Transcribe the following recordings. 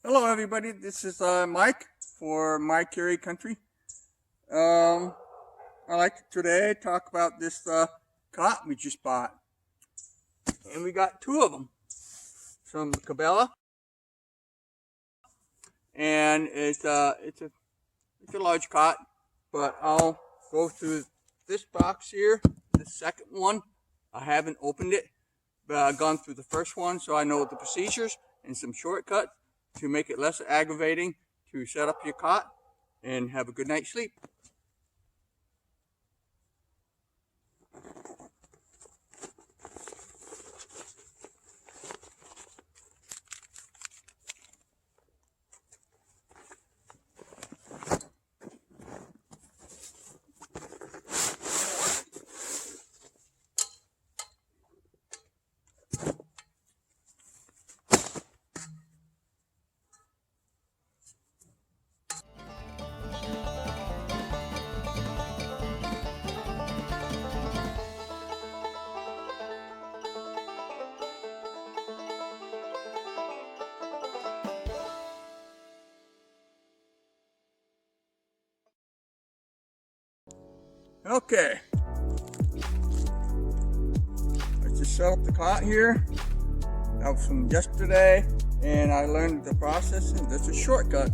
Hello everybody, this is Mike for My Carry Country. I'd like to today talk about this cot we just bought. And we got two of them from Cabelas. And it's a large cot, but I'll go through this box here, the second one. I haven't opened it, but I've gone through the first one, so I know the procedures and some shortcuts to make it less aggravating to set up your cot and have a good night's sleep. Okay, let's just set up the cot here. That was from yesterday, and I learned the process, and that's a shortcut.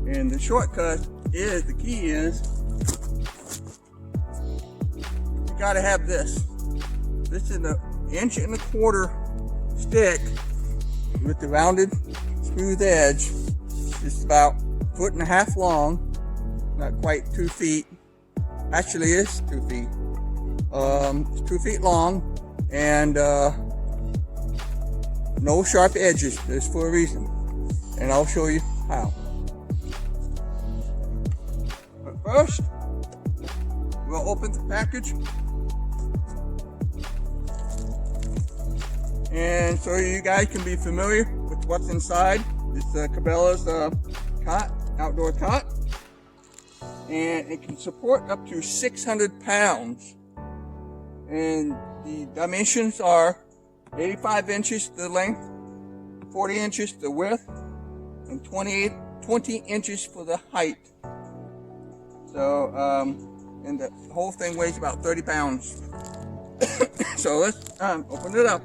And the shortcut is, the key is, you gotta have this. This is an 1.25 inch stick with the rounded, smooth edge. It's about 1.5 feet long, not quite 2 feet. Actually, it's 2 feet. It's 2 feet long, and no sharp edges. That's for a reason, and I'll show you how. But first, we'll open the package, and so you guys can be familiar with what's inside. It's Cabelas cot, outdoor cot. And it can support up to 600 pounds. And the dimensions are 85 inches the length, 40 inches the width, and 20 inches for the height. So, and the whole thing weighs about 30 pounds. So let's open it up.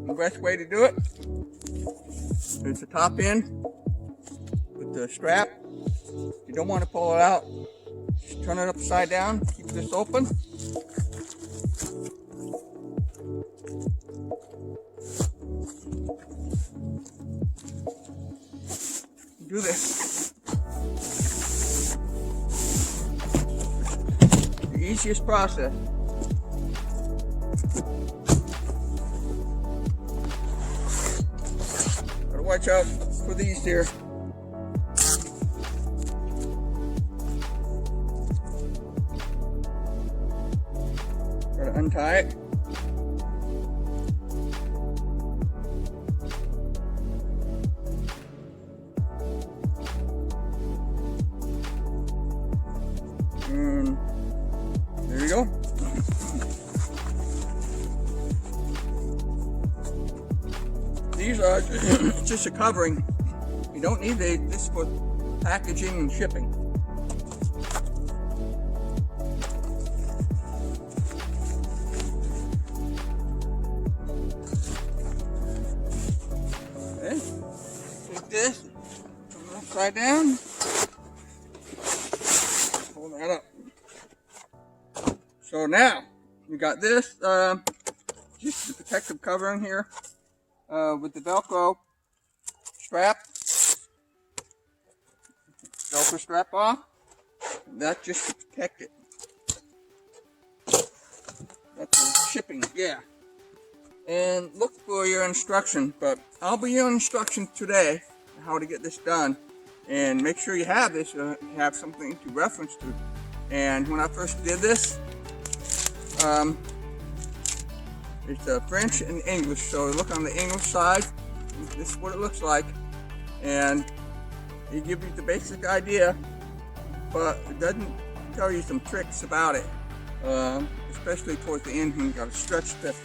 The best way to do it is the top end with the strap. You don't want to pull it out. Just turn it upside down. Keep this open. Do this. The easiest process. Watch out for these here. Gotta untie it. And there you go. These are just a covering. You don't need this for packaging and shipping. Okay. Take this, put it upside down, pull that up. So now, we got this, just the protective covering here. With the Velcro strap, off, that just to protect it. That's the shipping, yeah. And look for your instruction, but I'll be your instruction today how to get this done. And make sure you have this, have something to reference to. And when I first did this, it's French and English, so look on the English side. This is what it looks like. and it gives you the basic idea, but it doesn't tell you some tricks about it, especially towards the end when you got to stretch the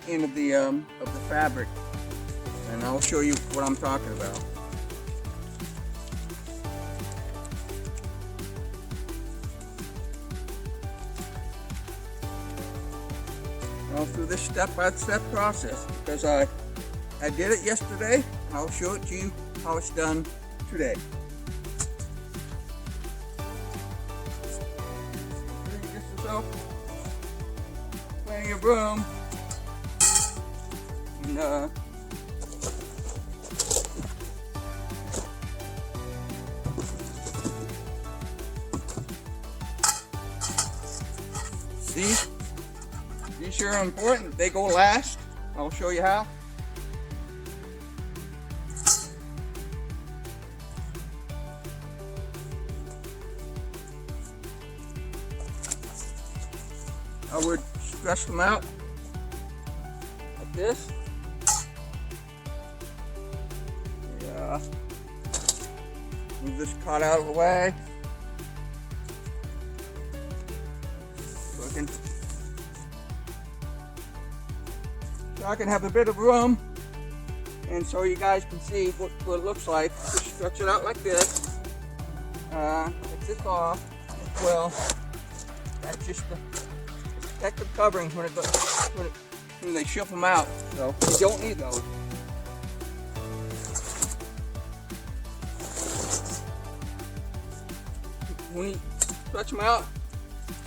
end of the fabric, and I'll show you what I'm talking about. I'll through this step-by-step process because I did it yesterday. I'll show it to you how it's done today. Get yourself plenty of room, and see, these here are important. They go last. I'll show you how. I would stretch them out like this. Yeah. Move this cot out of the way. So I can have a bit of room, and so you guys can see what it looks like. Just stretch it out like this. Take this off. Well, that's just the protective covering when they ship them out. So you don't need those. When you stretch them out,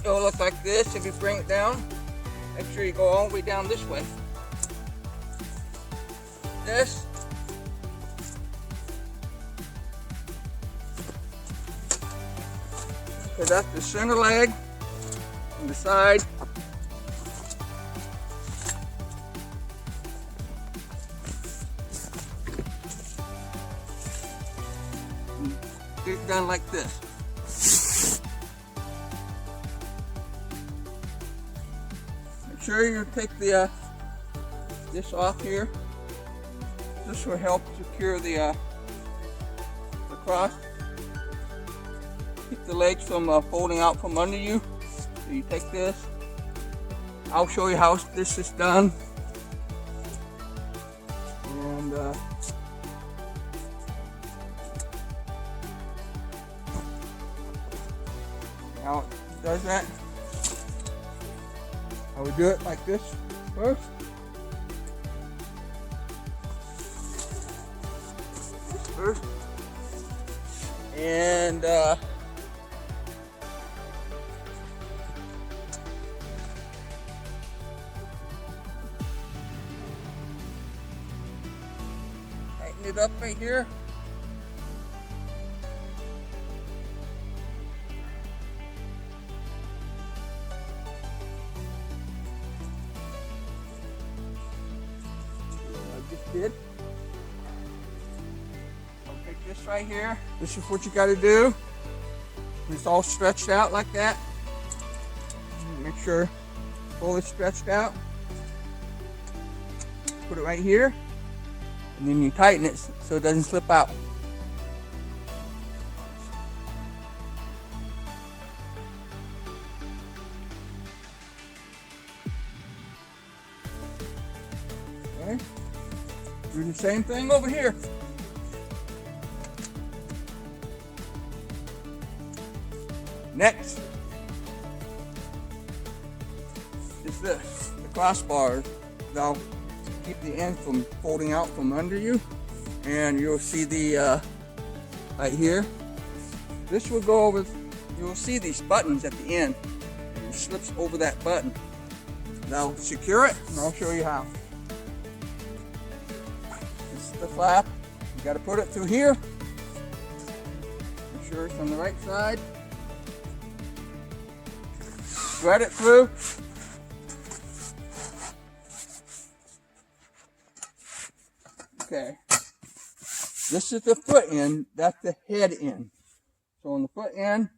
it'll look like this. If you bring it down, make sure you go all the way down this way. This. So that's the center leg on the side. Get it done like this. Make sure you take the this off here. This will help secure the cross. Keep the legs from folding out from under you. So you take this. I'll show you how this is done. And how it does that. I would do it like this first. First, and tighten it up right here. I just did. This right here, this is what you got to do. It's all stretched out like that. Make sure fully stretched out. Put it right here, and then you tighten it so it doesn't slip out. Okay. Do the same thing over here. Next is this, the crossbars. They'll keep the end from folding out from under you, and you'll see the right here. This will go over. You'll see these buttons at the end. It slips over that button. Now secure it, and I'll show you how. This is the flap. You got to put it through here. Make sure it's on the right side. Thread it through. Okay. This is the foot end, that's the head end. So on the foot end,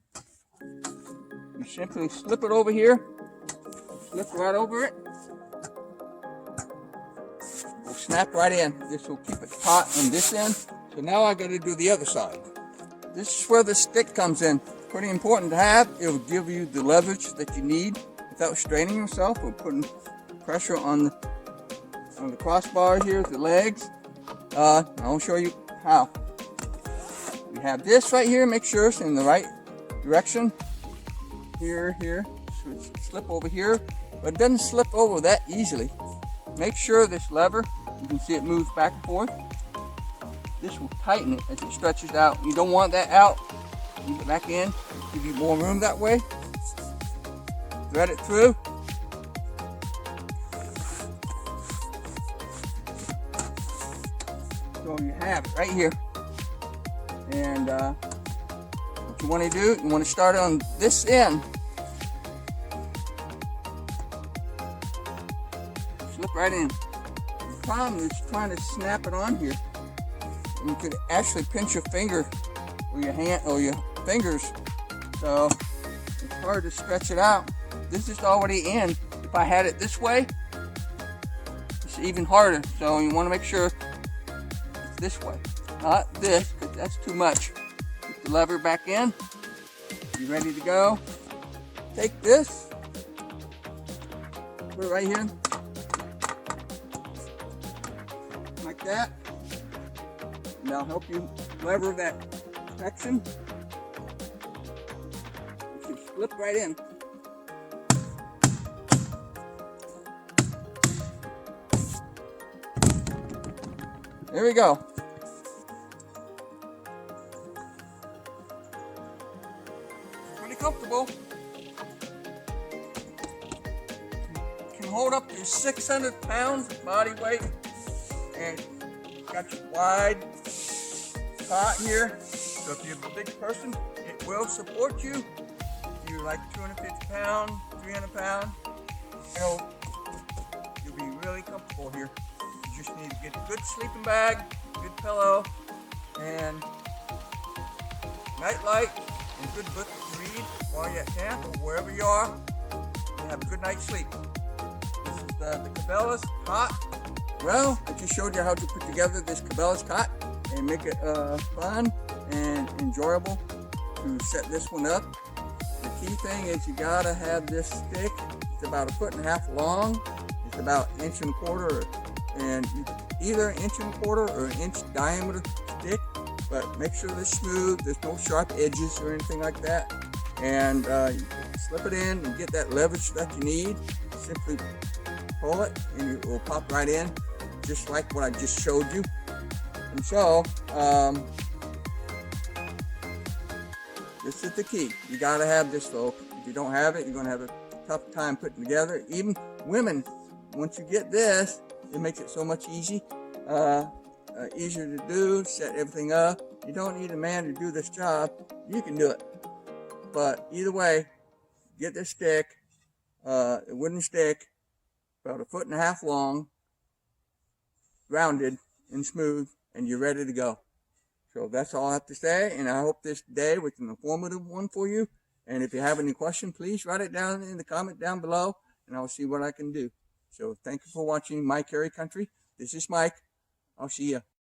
you simply slip it over here, slip right over it. It'll snap right in. This will keep it taut on this end, so So now I got to do the other side. This is where the stick comes in. Pretty important to have. It will give you the leverage that you need without straining yourself or putting pressure on the crossbar here, the legs. I'll show you how. We have this right here. Make sure it's in the right direction. Here. So slip over here, but it doesn't slip over that easily. Make sure this lever, you can see it moves back and forth. This will tighten it as it stretches out. You don't want that out. Move it back in. Give you more room that way. Thread it through. So you have it right here. And what you want to do, you want to start on this end. Slip right in. The problem is trying to snap it on here. And you could actually pinch your finger or your hand or your fingers. So it's hard to stretch it out. This is already in. If I had it this way, it's even harder. So you want to make sure it's this way, not this, because that's too much. Put the lever back in. You ready to go? Take this, put it right here, like that. And I'll help you lever that section. It should slip right in. There we go. Pretty comfortable. Can hold up to 600 pounds body weight, and got your wide cot here. So if you're a big person, it will support you. If you're like 250 pounds, 300 pounds, you'll be really comfortable here. You just need to get a good sleeping bag, good pillow, and night light, and good book to read while you're at camp or wherever you are. And have a good night's sleep. This is the Cabelas cot. Well, I just showed you how to put together this Cabelas cot and make it fun and enjoyable to set this one up. The key thing is you gotta have this stick. It's about 1.5 feet long. It's about 1.25 inches, and either 1.25 inches or 1 inch diameter stick. But make sure they're smooth. There's no sharp edges or anything like that. And you slip it in and get that leverage that you need. Simply pull it and it will pop right in, just like what I just showed you. And so, this is the key. You gotta have this, folks. If you don't have it, you're gonna have a tough time putting together. Even women, once you get this, it makes it so much easier to do, set everything up. You don't need a man to do this job. You can do it. But either way, get this stick, a wooden stick, about 1.5 feet long, rounded and smooth, and you're ready to go. So that's all I have to say, and I hope this day was an informative one for you. And if you have any question, please write it down in the comment down below, and I'll see what I can do. So thank you for watching My Carry Country. This is Mike. I'll see you.